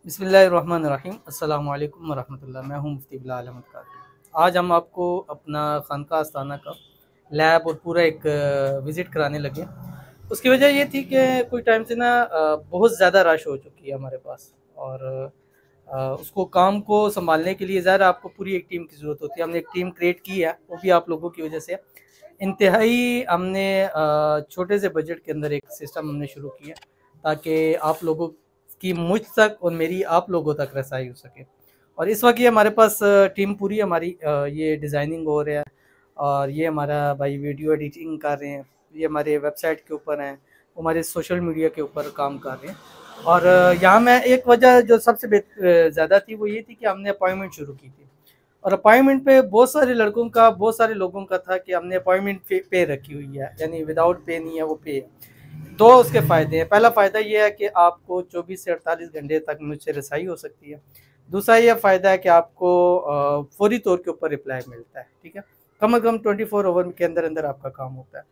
बिस्मिल्लाहिर्रहमानिर्रहीम। अस्सलामु अलैकुम वरहमतुल्लाह। मैं हूँ मुफ्ती बिलाल अहमद कादरी। आज हम आपको अपना खानका आस्थाना का लैब और पूरा एक विज़िट कराने लगे। उसकी वजह ये थी कि कोई टाइम से ना बहुत ज़्यादा रश हो चुकी है हमारे पास, और उसको काम को संभालने के लिए ज़्यादा आपको पूरी एक टीम की ज़रूरत होती है। हमने एक टीम क्रिएट की है, वो भी आप लोगों की वजह से। इंतहाई हमने छोटे से बजट के अंदर एक सिस्टम हमने शुरू किया ताकि आप लोगों की मुझ तक और मेरी आप लोगों तक रसाई हो सके। और इस वक्त ये हमारे पास टीम पूरी हमारी ये डिज़ाइनिंग हो रहा है, और ये हमारा भाई वीडियो एडिटिंग कर रहे हैं, ये हमारे वेबसाइट के ऊपर हैं, वो हमारे सोशल मीडिया के ऊपर काम कर रहे हैं। और यहाँ मैं एक वजह जो सबसे ज़्यादा थी वो ये थी कि हमने अपॉइंटमेंट शुरू की थी, और अपॉइंटमेंट पे बहुत सारे लड़कों का, बहुत सारे लोगों का था कि हमने अपॉइंटमेंट पे रखी हुई है, यानी विदाउट पे नहीं है, वो पे है। दो उसके फ़ायदे हैं। पहला फ़ायदा ये है कि आपको 24 से 48 घंटे तक मुझसे रसाई हो सकती है। दूसरा ये फ़ायदा है कि आपको फौरी तौर के ऊपर रिप्लाई मिलता है, ठीक है। कम से कम 24 आवर के अंदर अंदर आपका काम होता है।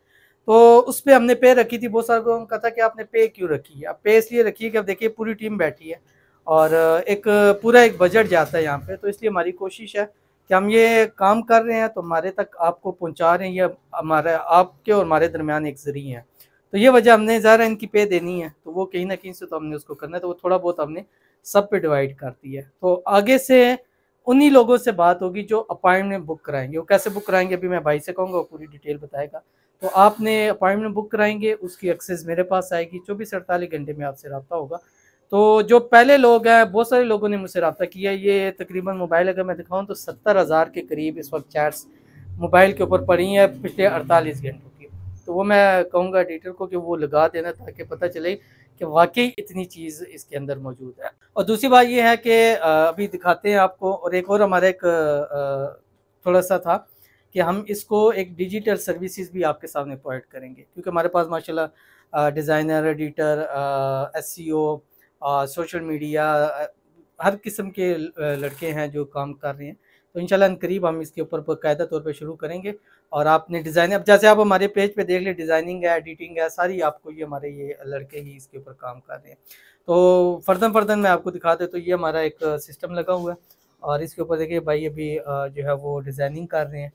तो उस पे हमने पे रखी थी। बहुत सारे लोगों का था कि आपने पे क्यों रखी है। अब पे इसलिए रखी है कि अब देखिए पूरी टीम बैठी है, और एक पूरा एक बजट जाता है यहाँ पे, तो इसलिए हमारी कोशिश है कि हम ये काम कर रहे हैं तो हमारे तक आपको पहुँचा रहे हैं, ये हमारा आपके और हमारे दरमियान एक ज़रिया है। तो ये वजह हमने ज़रा इनकी पे देनी है, तो वो कहीं ना कहीं से तो हमने उसको करना है, तो वो थोड़ा बहुत हमने सब पे डिवाइड कर दी है। तो आगे से उन्हीं लोगों से बात होगी जो अपॉइंटमेंट बुक कराएंगे। वो कैसे बुक कराएंगे अभी मैं भाई से कहूँगा, वो पूरी डिटेल बताएगा। तो आपने अपॉइंटमेंट बुक कराएंगे, उसकी एक्सेस मेरे पास आएगी, 24 से 48 घंटे में आपसे रब्ता होगा। तो जो पहले लोग हैं, बहुत सारे लोगों ने मुझसे रब्ता किया। ये तकरीबन मोबाइल अगर मैं दिखाऊँ तो 70,000 के करीब इस वक्त चैट्स मोबाइल के ऊपर पड़ी हैं पिछले 48 घंटों की। तो वो मैं कहूँगा एडिटर को कि वो लगा देना, ताकि पता चले कि वाकई इतनी चीज़ इसके अंदर मौजूद है। और दूसरी बात ये है कि अभी दिखाते हैं आपको। और एक और हमारा एक थोड़ा सा था कि हम इसको एक डिजिटल सर्विसेज भी आपके सामने प्रोवाइड करेंगे, क्योंकि हमारे पास माशाल्लाह designer, editor, SEO, social media, हर किस्म के लड़के हैं जो काम कर रहे हैं। तो इंशाल्लाह अनकरीब हम इसके ऊपर बाकायदा तौर पे शुरू करेंगे। और आपने डिज़ाइन, अब जैसे आप हमारे पेज पे देख लें, डिज़ाइनिंग है, एडिटिंग है, सारी आपको ये हमारे ये लड़के ही इसके ऊपर काम कर रहे हैं। तो फ़र्दन फ़र्दन मैं आपको दिखा दूँ तो ये हमारा एक सिस्टम लगा हुआ है, और इसके ऊपर देखिए भाई अभी जो है वो डिज़ाइनिंग कर रहे हैं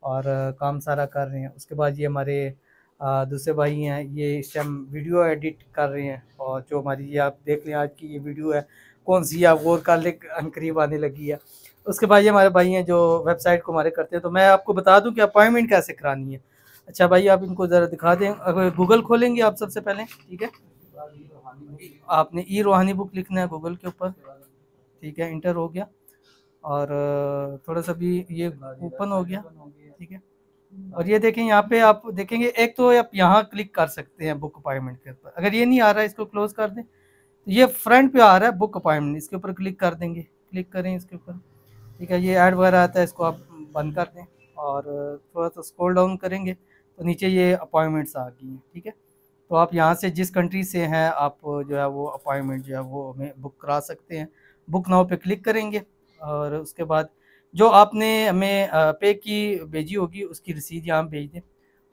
और काम सारा कर रहे हैं। उसके बाद ये हमारे दूसरे भाई हैं, ये इस टाइम वीडियो एडिट कर रहे हैं। और जो हमारी ये आप देख लें आज की ये वीडियो है, कौन सी आप गौर कर लें, अनकरीब आने लगी है। उसके बाद ये हमारे भाई हैं जो वेबसाइट को हमारे करते हैं। तो मैं आपको बता दूं कि अपॉइंटमेंट कैसे करानी है। अच्छा भाई, आप इनको ज़रा दिखा दें। अगर गूगल खोलेंगे आप सबसे पहले, ठीक है, आपने ई रूहानी बुक लिखना है गूगल के ऊपर, ठीक है, इंटर हो गया। और थोड़ा सा भी ये ओपन हो गया, ठीक है। और ये देखें, यहाँ पे आप देखेंगे, एक तो आप यहाँ क्लिक कर सकते हैं बुक अपॉइंटमेंट के ऊपर। अगर ये नहीं आ रहा है इसको क्लोज कर दें। तो ये फ्रंट पे आ रहा है बुक अपॉइंटमेंट, इसके ऊपर क्लिक कर देंगे, क्लिक करें इसके ऊपर, ठीक है। ये ऐड वगैरह आता है, इसको आप बंद कर दें। और थोड़ा सा स्क्रॉल डाउन करेंगे तो नीचे ये अपॉइंटमेंट्स आ गई हैं, ठीक है। तो आप यहाँ से जिस कंट्री से हैं आप जो है वो अपॉइंटमेंट जो है वो हमें बुक करा सकते हैं। बुक नाउ पे क्लिक करेंगे, और उसके बाद जो आपने हमें पे की भेजी होगी उसकी रसीद यहाँ भेज दें।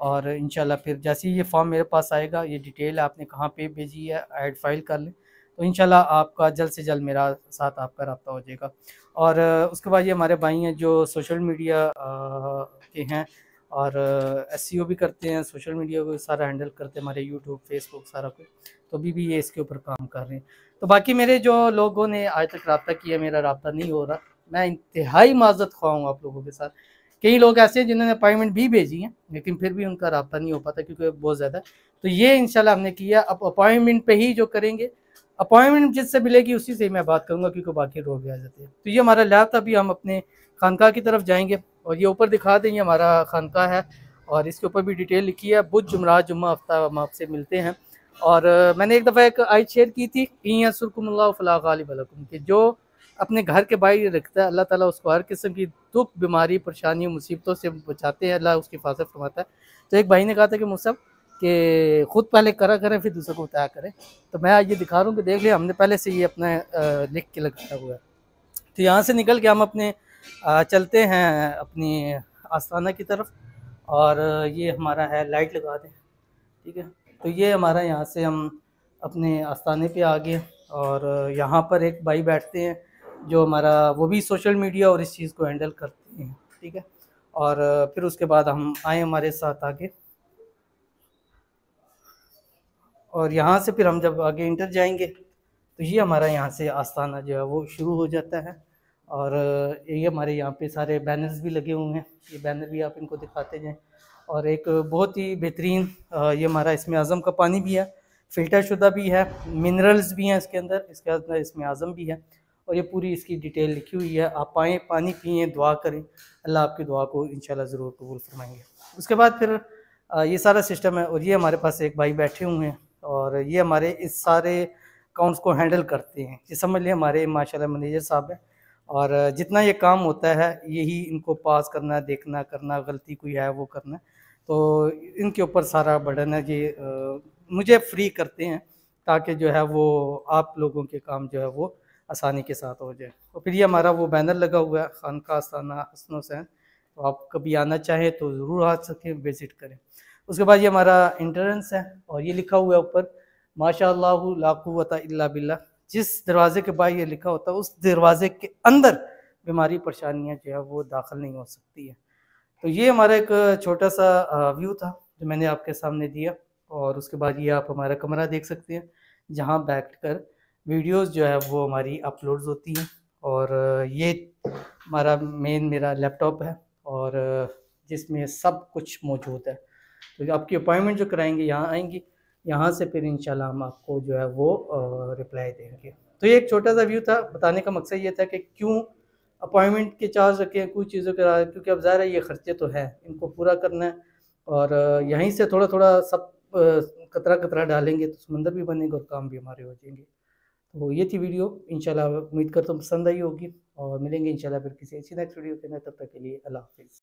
और इंशाल्लाह फिर जैसे ही ये फॉर्म मेरे पास आएगा, ये डिटेल आपने कहाँ पे भेजी है, ऐड फाइल कर लें, तो इंशाल्लाह आपका जल्द से जल्द मेरा साथ आपका रब्ता हो जाएगा। और उसके बाद ये हमारे भाई हैं जो सोशल मीडिया के हैं, और एसईओ भी करते हैं, सोशल मीडिया को सारा हैंडल करते हैं, हमारे यूट्यूब, फेसबुक, सारा कुछ। तो अभी भी ये इसके ऊपर काम कर रहे हैं। तो बाकी मेरे जो लोगों ने आज तक रब्ता किया, मेरा रब्ता नहीं हो रहा, मैं इंतहाई माजरत ख्वाह हूँ आप लोगों के साथ। कई लोग ऐसे हैं जिन्होंने अपॉइंटमेंट भी भेजी है, लेकिन फिर भी उनका रब्ता नहीं हो पाता क्योंकि बहुत ज़्यादा है। तो ये इंशाल्लाह हमने किया। अब अपॉइंटमेंट पे ही जो करेंगे, अपॉइंटमेंट जिससे मिलेगी उसी से ही मैं बात करूँगा, क्योंकि बाकी लोग भी आ जाते हैं। तो ये हमारा लैब था। अभी हम अपने खानका की तरफ जाएंगे, और ये ऊपर दिखा दें, ये हमारा खानका है, और इसके ऊपर भी डिटेल लिखी है, बुध, जुमरात, जुम्मा, हफ्ता हम आपसे मिलते हैं। और मैंने एक दफ़ा एक आयत शेयर की थी, इन यंसुरकुमुल्लाहु फला गालिब लकुम, कि जो अपने घर के बाहर रखता है, अल्लाह ताला उसको हर किस्म की दुख, बीमारी, परेशानी, मुसीबतों से बचाते हैं, अल्लाह उसकी हिफाजत फरमाता है। तो एक भाई ने कहा था कि मुझसे कि खुद पहले करा करें फिर दूसरों को बताया करें। तो मैं आज ये दिखा रहा हूँ कि देख लिया, हमने पहले से ये अपना लिख के लगाया हुआ है। तो यहाँ से निकल के हम अपने चलते हैं अपनी आस्थाना की तरफ। और ये हमारा है, लाइट लगा दें, ठीक है। तो ये हमारा यहाँ से हम अपने आस्थाने पे आ गए। और यहाँ पर एक भाई बैठते हैं जो हमारा वो भी सोशल मीडिया और इस चीज़ को हैंडल करते हैं, ठीक है। और फिर उसके बाद हम आए हमारे साथ आगे, और यहाँ से फिर हम जब आगे इंटर जाएंगे तो ये हमारा यहाँ से आस्थाना जो है वो शुरू हो जाता है। और ये हमारे यहाँ पे सारे बैनर्स भी लगे हुए हैं, ये बैनर भी आप इनको दिखाते जाएं। और एक बहुत ही बेहतरीन ये हमारा इसमें आज़म का पानी भी है, फ़िल्टर शुदा भी है, मिनरल्स भी हैं इसके अंदर, इसके अंदर इसमें आज़म भी है। और ये पूरी इसकी डिटेल लिखी हुई है। आप आएँ, पानी पिएँ, दुआ करें, अल्लाह आपकी दुआ को इंशाल्लाह ज़रूर कबूल फरमाएंगे। उसके बाद फिर ये सारा सिस्टम है। और ये हमारे पास एक भाई बैठे हुए हैं और ये हमारे इस सारे अकाउंट्स को हैंडल करते हैं। ये समझ लें हमारे माशाल्लाह मैनेजर साहब हैं। और जितना ये काम होता है यही इनको पास करना, देखना, करना, गलती कोई है वो करना, तो इनके ऊपर सारा बर्डन है। ये मुझे फ्री करते हैं ताकि जो है वो आप लोगों के काम जो है वो आसानी के साथ हो जाए। तो फिर ये हमारा वो बैनर लगा हुआ है, खानका आस्थाना हसन हुसैन, तो आप कभी आना चाहें तो ज़रूर आ सकें, विज़िट करें। उसके बाद ये हमारा एंट्रेंस है और ये लिखा हुआ है ऊपर माशाअल्लाह ला कुव्वता इल्ला बिल्लाह। जिस दरवाजे के बाहर ये लिखा होता है उस दरवाजे के अंदर बीमारी परेशानियां जो है वो दाखिल नहीं हो सकती है। तो ये हमारा एक छोटा सा व्यू था जो मैंने आपके सामने दिया। और उसके बाद ये आप हमारा कमरा देख सकते हैं जहाँ बैठ कर वीडियोस जो है वो हमारी अपलोड्स होती हैं। और ये हमारा मेरा लैपटॉप है और जिसमें सब कुछ मौजूद है। तो आपकी अपॉइंटमेंट जो कराएंगे यहाँ आएंगी, यहाँ से फिर इंशाल्लाह हम आपको जो है वो रिप्लाई देंगे। तो ये एक छोटा सा व्यू था, बताने का मकसद ये था कि क्यों अपॉइंटमेंट के चार्ज रखें कुछ चीज़ों के, क्योंकि अब ज़ाहिर है ये खर्चे तो हैं, इनको पूरा करना है। और यहीं से थोड़ा थोड़ा सब कतरा कतरा डालेंगे तो समंदर भी बनेगा और काम भी हमारे हो जाएंगे। तो ये थी वीडियो, इंशाल्लाह उम्मीद करता हूँ पसंद आई होगी और मिलेंगे इंशाल्लाह फिर किसी अच्छी नेक्स्ट वीडियो के अंदर। तब तक के लिए अल्लाह हाफिज़।